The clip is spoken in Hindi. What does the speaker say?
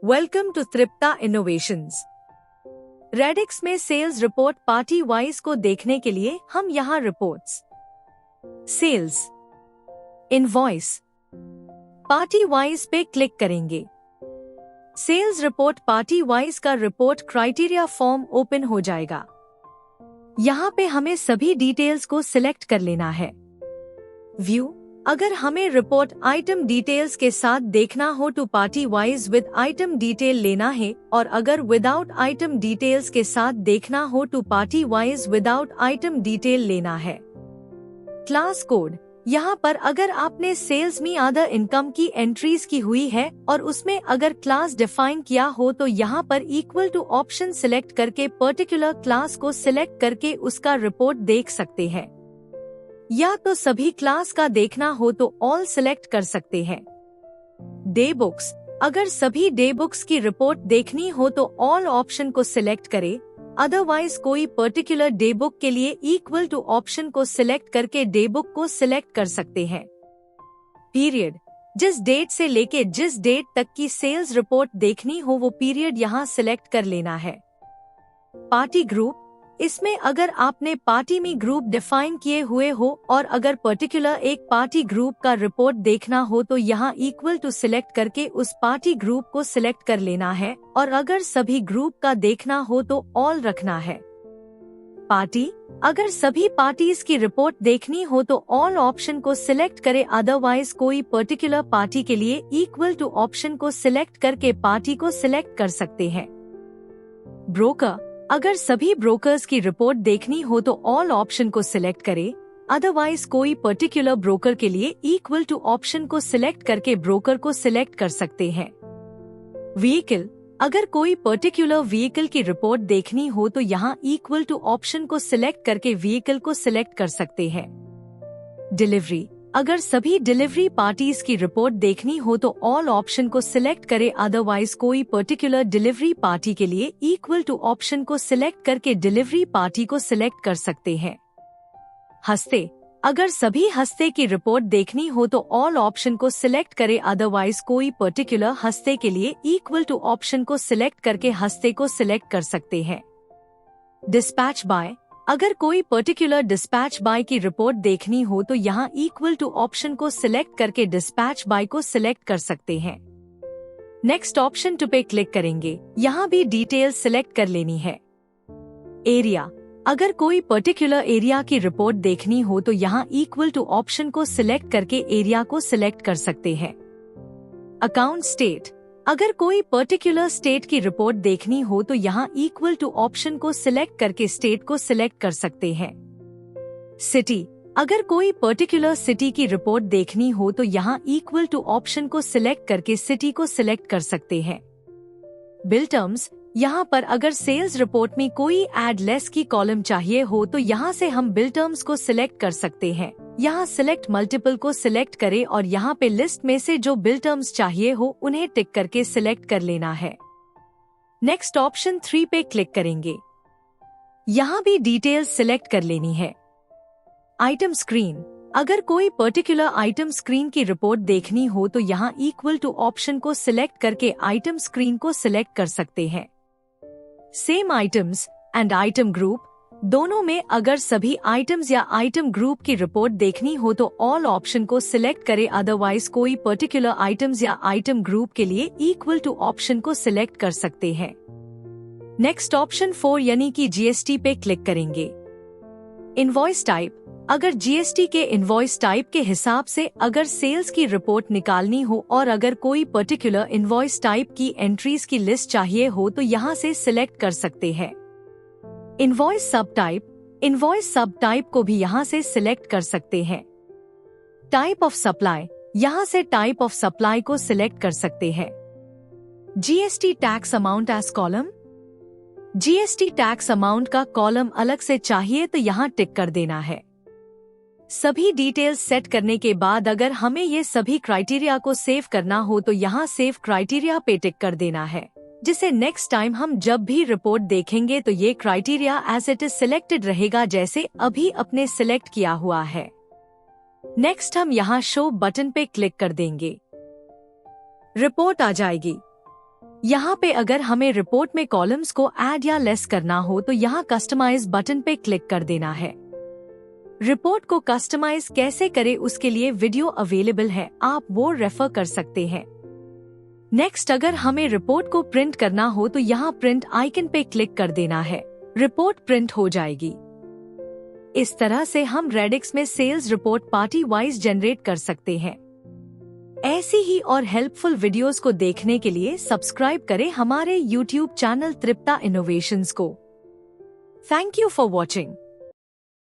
Welcome to Trupta Innovations. Radix में सेल्स रिपोर्ट पार्टी वाइज को देखने के लिए हम यहाँ reports, sales, invoice, party wise पे क्लिक करेंगे। सेल्स रिपोर्ट पार्टी वाइज का रिपोर्ट क्राइटेरिया फॉर्म ओपन हो जाएगा। यहाँ पे हमें सभी डिटेल्स को सिलेक्ट कर लेना है। व्यू, अगर हमें रिपोर्ट आइटम डिटेल्स के साथ देखना हो तो party wise with item detail लेना है, और अगर विदाउट आइटम डिटेल्स के साथ देखना हो तो party wise without item detail लेना है। क्लास कोड, यहाँ पर अगर आपने सेल्स में अदर इनकम की एंट्रीज की हुई है और उसमें अगर क्लास डिफाइन किया हो तो यहाँ पर इक्वल टू ऑप्शन सिलेक्ट करके पर्टिकुलर क्लास को सिलेक्ट करके उसका रिपोर्ट देख सकते हैं, या तो सभी क्लास का देखना हो तो ऑल सिलेक्ट कर सकते हैं। डे बुक्स, अगर सभी डे बुक्स की रिपोर्ट देखनी हो तो ऑल ऑप्शन को सिलेक्ट करें, अदरवाइज कोई पर्टिकुलर डे बुक के लिए इक्वल टू ऑप्शन को सिलेक्ट करके डे बुक को सिलेक्ट कर सकते हैं। पीरियड, जिस डेट से लेके जिस डेट तक की सेल्स रिपोर्ट देखनी हो वो पीरियड यहाँ सिलेक्ट कर लेना है। पार्टी ग्रुप, इसमें अगर आपने पार्टी में ग्रुप डिफाइन किए हुए हो और अगर पर्टिकुलर एक पार्टी ग्रुप का रिपोर्ट देखना हो तो यहाँ इक्वल टू सिलेक्ट करके उस पार्टी ग्रुप को सिलेक्ट कर लेना है, और अगर सभी ग्रुप का देखना हो तो ऑल रखना है। पार्टी, अगर सभी पार्टीज की रिपोर्ट देखनी हो तो ऑल ऑप्शन को सिलेक्ट करे, अदरवाइज कोई पर्टिकुलर पार्टी के लिए इक्वल टू ऑप्शन को सिलेक्ट करके पार्टी को सिलेक्ट कर सकते हैं। ब्रोकर, अगर सभी ब्रोकर्स की रिपोर्ट देखनी हो तो ऑल ऑप्शन को सिलेक्ट करें, अदरवाइज कोई पर्टिकुलर ब्रोकर के लिए इक्वल टू ऑप्शन को सिलेक्ट करके ब्रोकर को सिलेक्ट कर सकते हैं। व्हीकल, अगर कोई पर्टिकुलर व्हीकल की रिपोर्ट देखनी हो तो यहाँ इक्वल टू ऑप्शन को सिलेक्ट करके व्हीकल को सिलेक्ट कर सकते हैं। डिलीवरी, अगर सभी डिलीवरी पार्टीज की रिपोर्ट देखनी हो तो ऑल ऑप्शन को सिलेक्ट करें, अदरवाइज कोई पर्टिकुलर डिलीवरी पार्टी के लिए इक्वल टू ऑप्शन को सिलेक्ट करके डिलीवरी पार्टी को सिलेक्ट कर सकते हैं। हस्ते, अगर सभी हस्ते की रिपोर्ट देखनी हो तो ऑल ऑप्शन को सिलेक्ट करें, अदरवाइज कोई पर्टिकुलर हस्ते के लिए इक्वल टू ऑप्शन को सिलेक्ट करके हस्ते को सिलेक्ट कर सकते हैं। डिस्पैच बाय, अगर कोई पर्टिकुलर डिस्पैच बाय की रिपोर्ट देखनी हो तो यहाँ इक्वल टू ऑप्शन को सिलेक्ट करके डिस्पैच बाय को सिलेक्ट कर सकते हैं। नेक्स्ट ऑप्शन टू पे क्लिक करेंगे, यहाँ भी डिटेल सिलेक्ट कर लेनी है। एरिया, अगर कोई पर्टिकुलर एरिया की रिपोर्ट देखनी हो तो यहाँ इक्वल टू ऑप्शन को सिलेक्ट करके एरिया को सिलेक्ट कर सकते हैं। अकाउंट स्टेट, अगर कोई पर्टिकुलर स्टेट की रिपोर्ट देखनी हो तो यहाँ इक्वल टू ऑप्शन को सिलेक्ट करके स्टेट को सिलेक्ट कर सकते हैं। सिटी, अगर कोई पर्टिकुलर सिटी की रिपोर्ट देखनी हो तो यहाँ इक्वल टू ऑप्शन को सिलेक्ट करके सिटी को सिलेक्ट कर सकते हैं। बिल टर्म्स, यहाँ पर अगर सेल्स रिपोर्ट में कोई एड लेस की कॉलम चाहिए हो तो यहाँ से हम बिल टर्म्स को सिलेक्ट कर सकते हैं। यहाँ सिलेक्ट मल्टीपल को सिलेक्ट करें और यहाँ पे लिस्ट में से जो बिल टर्म्स चाहिए हो उन्हें टिक करके सिलेक्ट कर लेना है। नेक्स्ट ऑप्शन 3 पे क्लिक करेंगे, यहाँ भी डिटेल्स सिलेक्ट कर लेनी है। आइटम स्क्रीन, अगर कोई पर्टिकुलर आइटम स्क्रीन की रिपोर्ट देखनी हो तो यहाँ इक्वल टू ऑप्शन को सिलेक्ट करके आइटम स्क्रीन को सिलेक्ट कर सकते हैं। Same items and item group, दोनों में अगर सभी आइटम्स या आइटम ग्रुप की रिपोर्ट देखनी हो तो ऑल ऑप्शन को सिलेक्ट करें, अदरवाइज कोई पर्टिकुलर आइटम्स या आइटम ग्रुप के लिए इक्वल टू ऑप्शन को सिलेक्ट कर सकते हैं। नेक्स्ट ऑप्शन 4 यानी कि जीएसटी पे क्लिक करेंगे। इनवॉइस टाइप, अगर जीएसटी के इनवॉइस टाइप के हिसाब से अगर सेल्स की रिपोर्ट निकालनी हो और अगर कोई पर्टिकुलर इनवॉइस टाइप की एंट्रीज की लिस्ट चाहिए हो तो यहाँ से सिलेक्ट कर सकते हैं। इनवॉइस सब टाइप को भी यहाँ से सिलेक्ट कर सकते हैं। टाइप ऑफ सप्लाई, यहाँ से टाइप ऑफ सप्लाई को सिलेक्ट कर सकते हैं। GST tax amount as column, GST tax amount का कॉलम अलग से चाहिए तो यहाँ टिक कर देना है। सभी डिटेल्स सेट करने के बाद अगर हमें ये सभी क्राइटेरिया को सेव करना हो तो यहाँ सेव क्राइटेरिया पे टिक कर देना है, जिसे नेक्स्ट टाइम हम जब भी रिपोर्ट देखेंगे तो ये criteria as it is selected रहेगा जैसे अभी अपने सिलेक्ट किया हुआ है। नेक्स्ट हम यहाँ शो बटन पे क्लिक कर देंगे, रिपोर्ट आ जाएगी। यहाँ पे अगर हमें रिपोर्ट में कॉलम्स को ऐड या लेस करना हो तो यहाँ कस्टमाइज बटन पे क्लिक कर देना है। रिपोर्ट को कस्टमाइज कैसे करें उसके लिए वीडियो अवेलेबल है, आप वो रेफर कर सकते हैं। नेक्स्ट, अगर हमें रिपोर्ट को प्रिंट करना हो तो यहाँ प्रिंट आइकन पे क्लिक कर देना है। रिपोर्ट प्रिंट हो जाएगी। इस तरह से हम रेडिक्स में sales report party wise generate कर सकते हैं। ऐसी ही और हेल्पफुल वीडियोस को देखने के लिए सब्सक्राइब करें हमारे YouTube चैनल तृप्ता इनोवेशंस को। Thank you for watching.